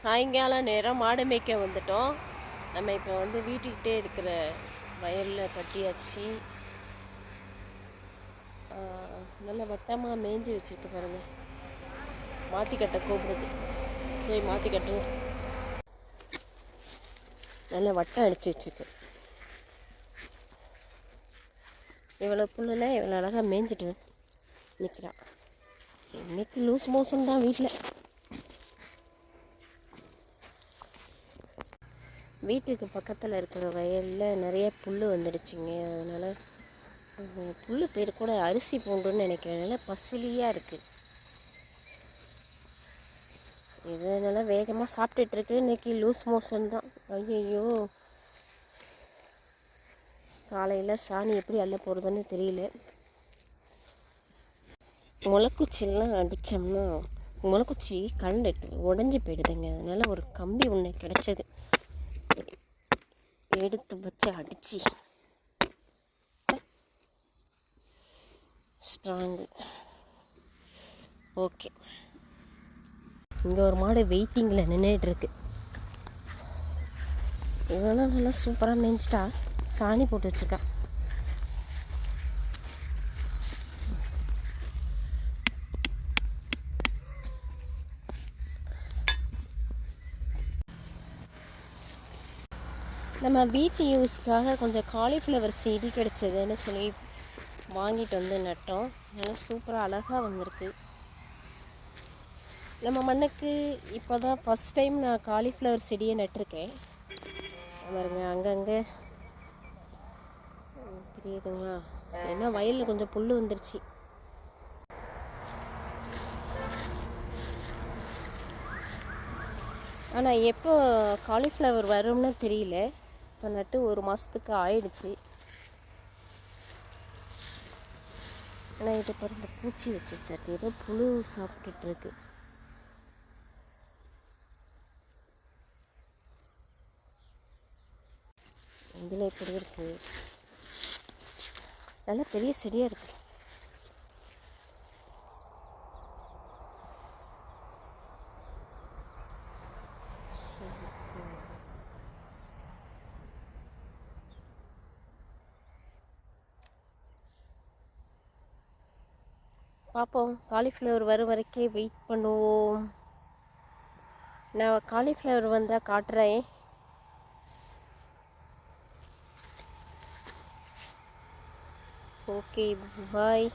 சாயங்கால நேரம் மாடு மேய்க்க வந்துட்டோம். நம்ம இப்போ வந்து வீட்டுக்கிட்டே இருக்கிற வயலில் கட்டியாச்சு. நல்ல வட்டமாக மேய்ஞ்சி வச்சுருக்கு பாருங்கள். மாற்றி கட்ட கூப்பிடுது, போய் மாற்றி கட்டுவோம். நல்ல வட்டம் அடித்து வச்சுருக்கு. இவ்வளோ புல்லுல இவ்வளோ அழகாக மேய்ஞ்சிட்டு நிற்கிறான். இன்னைக்கு லூஸ் மோஷன் தான் வீட்டில். வீட்டுக்கு பக்கத்தில் இருக்கிற வயலில் நிறைய புல் வந்துடுச்சுங்க. அதனால் புல் பேர் கூட அரிசி பூண்டுன்னு நினைக்கிறேன். நல்லா பசுலியாக இருக்குது. இதனால் வேகமாக சாப்பிட்டுட்ருக்கு. இன்றைக்கி லூஸ் மோஷன் தான். ஐயோ, காலையில் சாணி எப்படி அள்ள போகிறதுன்னு தெரியல. முளைக்குச்சிலாம் அடித்தோம்னா முளைக்குச்சி கலண்டுட்டு உடஞ்சி போயிடுதுங்க. அதனால் ஒரு கம்பி ஒன்று கிடச்சது, எடுத்து வச்சு அடித்து ஸ்ட்ராங்கு. ஓகே, இங்கே ஒரு மாடு வெயிட்டிங்கில் நின்றுட்டுருக்கு. இதெல்லாம் நல்லா சூப்பராக மேய்ஞ்சிட்டா. சாணி போட்டு வச்சுருக்கா. நம்ம வீட்டு யூஸ்க்காக கொஞ்சம் காலிஃப்ளவர் செடி கிடச்சதுன்னு சொல்லி வாங்கிட்டு வந்து நட்டோம். நல்லா சூப்பராக அழகாக வந்திருக்கு. நம்ம மண்ணுக்கு இப்போ தான் ஃபஸ்ட் டைம் நான் காலிஃப்ளவர் செடியை நட்டிருக்கேன். பாருங்க, அங்கங்கே தெரியுதுங்களா? ஏன்னா வயலில் கொஞ்சம் புல் வந்துருச்சு. ஆனால் எப்போ காலிஃப்ளவர் வரும்னு தெரியல. இப்போ நட்டு ஒரு மாதத்துக்கு ஆயிடுச்சு. ஆனால் இது பாருங்க, பூச்சி வச்சிருச்சாட்டி ஏதோ புழு சாப்பிட்டுட்ருக்கு. இதில் எப்படி இருக்குது? நல்லா பெரிய செடியாக இருக்குது. பார்ப்போம், காலிஃப்ளவர் வரும் வரைக்கும் வெயிட் பண்ணுவோம். நான் காலிஃப்ளவர் வந்தால் காட்டுறேன். ஓகே, பாய்.